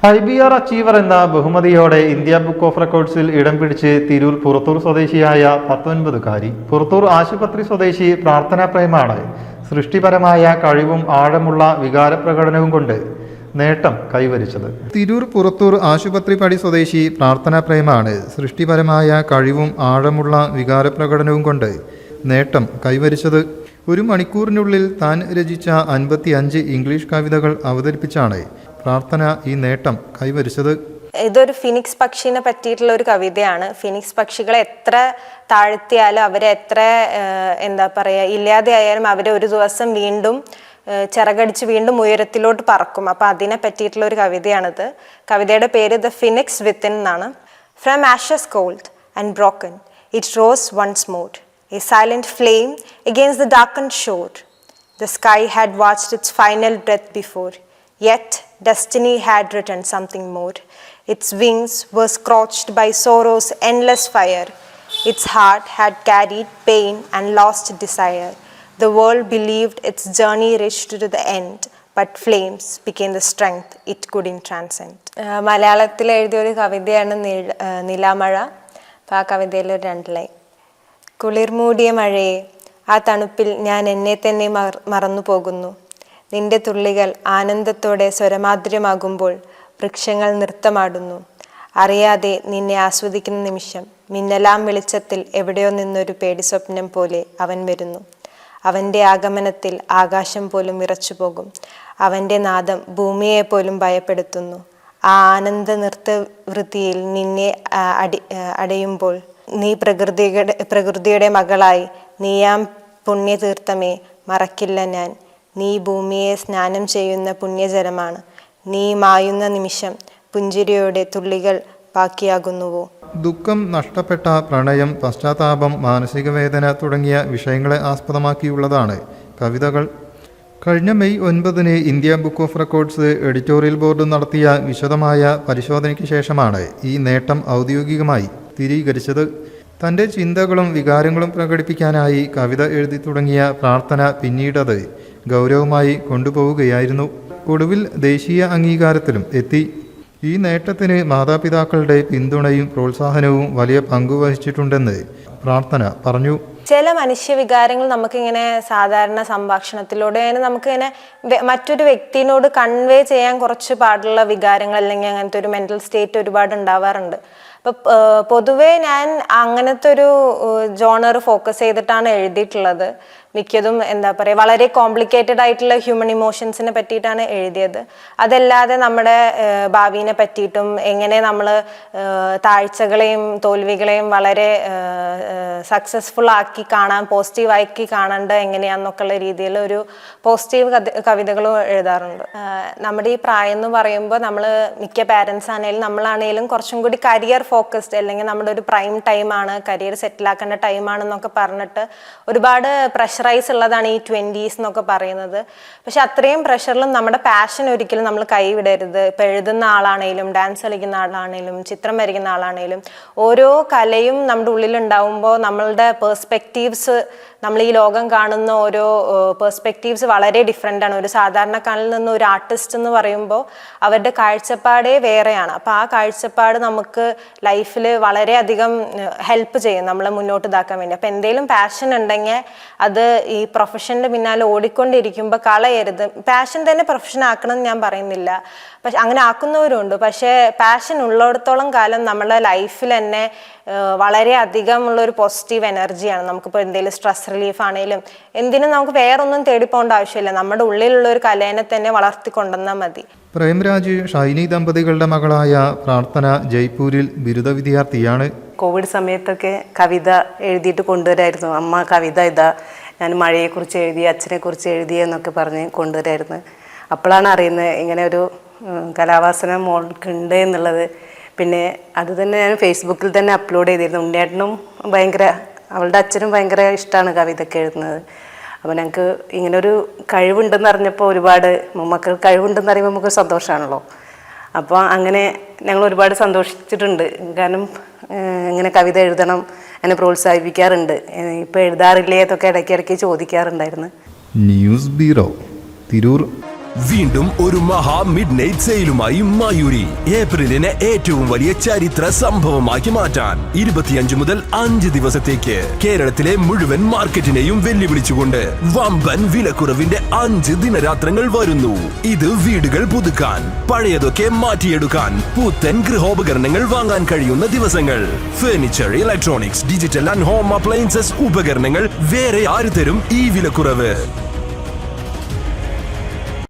IBR achiever എന്ന ബഹുമതിയോടെ India book of റെക്കോർഡ്സിൽ ഇടം പിടിച്ച് തിരൂർ പുറത്തൂർ സ്വദേശിയായ 19കാരി. പുറത്തൂർ ആശുപത്രി സ്വദേശി പ്രാർത്ഥന പ്രേമാണ് സൃഷ്ടിപരമായ കഴിവും ആഴമുള്ള വികാരപ്രകടനവും കൊണ്ട് നേട്ടം കൈവരിച്ചത്. തിരൂർ പുറത്തൂർ ആശുപത്രിപ്പടി സ്വദേശി പ്രാർത്ഥന പ്രേമാണ് സൃഷ്ടിപരമായ കഴിവും ആഴമുള്ള വികാരപ്രകടനവും കൊണ്ട് നേട്ടം കൈവരിച്ചത്. ഒരു മണിക്കൂറിനുള്ളിൽ താൻ രചിച്ച 55 ഇംഗ്ലീഷ് കവിതകൾ അവതരിപ്പിച്ചാണ് പ്രാർത്ഥന ഈ നേട്ടം കൈവരിച്ചത്. ഇതൊരു ഫിനിക്സ് പക്ഷിനെ പറ്റിയിട്ടുള്ള ഒരു കവിതയാണ്. ഫിനിക്സ് പക്ഷികളെ എത്ര താഴ്ത്തിയാലും അവരെ എത്ര ഇല്ലാതെ ആയാലും അവരെ ഒരു ദിവസം വീണ്ടും ചിറകടിച്ച് വീണ്ടും ഉയരത്തിലോട്ട് പറക്കും. അപ്പം അതിനെ പറ്റിയിട്ടുള്ള ഒരു കവിതയാണിത്. കവിതയുടെ പേര് ദ ഫിനിക്സ് വിത്തിൻ എന്നാണ്. From ashes cold and broken it rose once more, a silent flame against the darkened shore. The sky had watched its final breath before, yet destiny had written something more. Its wings were scorched by sorrow's endless fire. Its heart had carried pain and lost desire. The world believed its journey reached to the end, but flames became the strength it couldn't transcend. മലയാളത്തിൽ എഴുതിയ ഒരു കവിതയാണ് നിലാമഴ. അപ്പോൾ ആ കവിതയിൽ ഒരു 2 line. കുളിർമൂടിയ മഴയെ, ആ തണുപ്പിൽ ഞാൻ എന്നെ തന്നെ മറന്നു പോകുന്നു. നിന്റെ തുള്ളികൾ ആനന്ദത്തോടെ സ്വരമാധുര്യമാകുമ്പോൾ വൃക്ഷങ്ങൾ നൃത്തമാടുന്നു. അറിയാതെ നിന്നെ ആസ്വദിക്കുന്ന നിമിഷം മിന്നലാം വെളിച്ചത്തിൽ എവിടെയോ നിന്നൊരു പേടി സ്വപ്നം പോലെ അവൻ വരുന്നു. അവൻ്റെ ആഗമനത്തിൽ ആകാശം പോലും വിറച്ചുപോകും. അവൻ്റെ നാദം ഭൂമിയെ പോലും ഭയപ്പെടുത്തുന്നു. ആ ആനന്ദ നൃത്തവൃത്തിയിൽ നിന്നെ അടയുമ്പോൾ നീ പ്രകൃതിയുടെ മകളായി, നീയാം പുണ്യതീർത്ഥമേ മറക്കില്ല ഞാൻ. നീ ഭൂമിയെ സ്നാനം ചെയ്യുന്ന പുണ്യജലമാണ്. നീ മായുന്ന നിമിഷം പുഞ്ചിരിയോടെ തുള്ളികൾ ബാക്കിയാകുന്നുവോ. ദുഃഖം, നഷ്ടപ്പെട്ട പ്രണയം, പശ്ചാത്താപം, മാനസിക വേദന തുടങ്ങിയ വിഷയങ്ങളെ ആസ്പദമാക്കിയുള്ളതാണ് കവിതകൾ. കഴിഞ്ഞ May 9 India book of records editorial board നടത്തിയ വിശദമായ പരിശോധനയ്ക്ക് ശേഷമാണ് ഈ നേട്ടം ഔദ്യോഗികമായി സ്ഥിരീകരിച്ചത്. തൻ്റെ ചിന്തകളും വികാരങ്ങളും പ്രകടിപ്പിക്കാനായി കവിത എഴുതി തുടങ്ങിയ പ്രാർത്ഥന പിന്നീടത് ഗൗരവമായി കൊണ്ടുപോവുകയായിരുന്നു. ഒടുവിൽ ദേശീയ അംഗീകാരത്തിലും എത്തി. ഈ നേട്ടത്തിന് മാതാപിതാക്കളുടെ പിന്തുണയും പ്രോത്സാഹനവും വലിയ പങ്കുവഹിച്ചിട്ടുണ്ടെന്ന് പ്രാർത്ഥന പറഞ്ഞു. ചില മനുഷ്യവികാരങ്ങൾ നമുക്കിങ്ങനെ സാധാരണ സംഭാഷണത്തിലൂടെ നമുക്കിങ്ങനെ മറ്റൊരു വ്യക്തിയോട് കൺവേ ചെയ്യാൻ കുറച്ച് പാടുള്ള വികാരങ്ങൾ അല്ലെങ്കിൽ അങ്ങനത്തെ ഒരു മെൻ്റൽ സ്റ്റേറ്റ് ഒരുപാട് ഉണ്ടാവാറുണ്ട്. അപ്പം പൊതുവേ ഞാൻ അങ്ങനത്തെ ഒരു ജോണർ ഫോക്കസ് ചെയ്തിട്ടാണ് എഴുതിയിട്ടുള്ളത്. മിക്കതും വളരെ കോംപ്ലിക്കേറ്റഡ് ആയിട്ടുള്ള ഹ്യൂമൻ ഇമോഷൻസിനെ പറ്റിയിട്ടാണ് എഴുതിയത്. അതല്ലാതെ നമ്മുടെ ഭാവിനെ പറ്റിയിട്ടും എങ്ങനെ നമ്മൾ താഴ്ചകളെയും തോൽവികളെയും വളരെ സക്സസ്ഫുൾ ആക്കി കാണാൻ, പോസിറ്റീവാക്കി കാണേണ്ട എങ്ങനെയാണെന്നൊക്കെയുള്ള രീതിയിൽ ഒരു പോസിറ്റീവ് കവിതകളും എഴുതാറുണ്ട്. നമ്മുടെ ഈ പ്രായം എന്ന് പറയുമ്പോൾ നമ്മൾ മിക്ക പാരൻസ് ആണെങ്കിലും നമ്മളാണെങ്കിലും കുറച്ചും കൂടി കരിയർ ഫോക്കസ്ഡ്, അല്ലെങ്കിൽ നമ്മുടെ ഒരു പ്രൈം ടൈമാണ്, കരിയർ സെറ്റിലാക്കേണ്ട ടൈമാണെന്നൊക്കെ പറഞ്ഞിട്ട് ഒരുപാട് പ്രഷറൈസ് ഉള്ളതാണ് ഈ 20s എന്നൊക്കെ പറയുന്നത്. പക്ഷെ അത്രയും പ്രഷറിലും നമ്മുടെ പാഷൻ ഒരിക്കലും നമ്മൾ കൈവിടരുത്. ഇപ്പം എഴുതുന്ന ആളാണേലും, ഡാൻസ് കളിക്കുന്ന ആളാണേലും, ചിത്രം വരയ്ക്കുന്ന ആളാണേലും, ഓരോ കലയും നമ്മുടെ ഉള്ളിലുണ്ടാവുമ്പോൾ നമ്മളുടെ പേഴ്സ്പെക്റ്റീവ്സ്, നമ്മൾ ഈ ലോകം കാണുന്ന ഓരോ പേഴ്സ്പെക്റ്റീവ്സ് വളരെ ഡിഫറെൻ്റ് ആണ്. ഒരു സാധാരണക്കാരിൽ നിന്ന് ഒരു ആർട്ടിസ്റ്റ് എന്ന് പറയുമ്പോൾ അവരുടെ കാഴ്ചപ്പാടേ വേറെയാണ്. അപ്പോൾ ആ കാഴ്ചപ്പാട് നമുക്ക് ലൈഫിൽ വളരെയധികം ഹെൽപ്പ് ചെയ്യും നമ്മളെ മുന്നോട്ട് ഇതാക്കാൻ വേണ്ടി. അപ്പോൾ എന്തെങ്കിലും പാഷൻ ഉണ്ടെങ്കിൽ അത് ഈ പ്രൊഫഷൻ്റെ പിന്നാലെ ഓടിക്കൊണ്ടിരിക്കുമ്പോൾ കളയരുത്. പാഷൻ തന്നെ പ്രൊഫഷൻ ആക്കണം എന്ന് ഞാൻ പറയുന്നില്ല, പക്ഷെ അങ്ങനെ ആക്കുന്നവരുണ്ട്. പക്ഷേ പാഷൻ ഉള്ളിടത്തോളം കാലം നമ്മുടെ ലൈഫിൽ തന്നെ വളരെയധികം ഉള്ളൊരു പോസിറ്റീവ് എനർജിയാണ്. നമുക്കിപ്പോൾ എന്തെങ്കിലും സ്ട്രെസ് റിലീഫ് ആണെങ്കിലും എന്തിനും നമുക്ക് വേറൊന്നും തേടിപ്പോകേണ്ട ആവശ്യമില്ല. നമ്മുടെ ഉള്ളിലുള്ള ഒരു കലേനെ തന്നെ വളർത്തിക്കൊണ്ടുവന്നാൽ മതി. പ്രേംരാജ്, ഷൈനി ദമ്പതികളുടെ മകളായ പ്രാർത്ഥന ജയ്പൂരിൽ ബിരുദ വിദ്യാർത്ഥിയാണ്. കോവിഡ് സമയത്തൊക്കെ കവിത എഴുതിയിട്ട് കൊണ്ടുവരായിരുന്നു. അമ്മ കവിത ഇതാ, ഞാൻ മഴയെക്കുറിച്ച് എഴുതി, അച്ഛനെക്കുറിച്ച് എഴുതി എന്നൊക്കെ പറഞ്ഞ് കൊണ്ടുവരായിരുന്നു. അപ്പോഴാണ് അറിയുന്നത് ഇങ്ങനെ ഒരു കലാവാസന മോൾക്കുണ്ട് എന്നുള്ളത്. പിന്നെ അത് തന്നെ ഞാൻ ഫേസ്ബുക്കിൽ തന്നെ അപ്ലോഡ് ചെയ്തിരുന്നു. ഉണ്ണിയേട്ടനും അവളുടെ അച്ഛനും ഭയങ്കര ഇഷ്ടമാണ് കവിതയൊക്കെ എഴുതുന്നത്. അപ്പോൾ ഞങ്ങൾക്ക് ഇങ്ങനൊരു കഴിവുണ്ടെന്ന് അറിഞ്ഞപ്പോൾ ഒരുപാട്, മക്കൾക്ക് കഴിവുണ്ടെന്ന് അറിയുമ്പോൾ നമുക്ക് സന്തോഷമാണല്ലോ. അപ്പോൾ അങ്ങനെ ഞങ്ങൾ ഒരുപാട് സന്തോഷിച്ചിട്ടുണ്ട്. കാരണം ഇങ്ങനെ കവിത എഴുതണം, എന്നെ പ്രോത്സാഹിപ്പിക്കാറുണ്ട്. ഇപ്പോൾ എഴുതാറില്ലേ എന്നൊക്കെ ഇടയ്ക്കിടയ്ക്ക് ചോദിക്കാറുണ്ടായിരുന്നു. News bureau, Tirur. വീണ്ടും ഒരു മഹാ മിഡ് നൈറ്റ് സെയിലുമായി മയൂരി ഏപ്രിലിനെ ഏറ്റവും വലിയ ചരിത്ര സംഭവമാക്കി മാറ്റാൻ 25 മുതൽ 5 ദിവസത്തേക്ക് കേരളത്തിലെ മുഴുവൻ മാർക്കറ്റിനെയും വെല്ലുവിളിച്ചുകൊണ്ട് വമ്പൻ വിലക്കുറവിന്റെ 5 ദിനരാത്രങ്ങൾ വരുന്നു. ഇത് വീടുകൾ പുതുക്കാൻ, പഴയതൊക്കെ മാറ്റിയെടുക്കാൻ, പുത്തൻ ഗൃഹോപകരണങ്ങൾ വാങ്ങാൻ കഴിയുന്ന ദിവസങ്ങൾ. Furniture, electronics, digital and home appliances ഉപകരണങ്ങൾ വേറെ ആര് തരും ഈ വിലക്കുറവ്?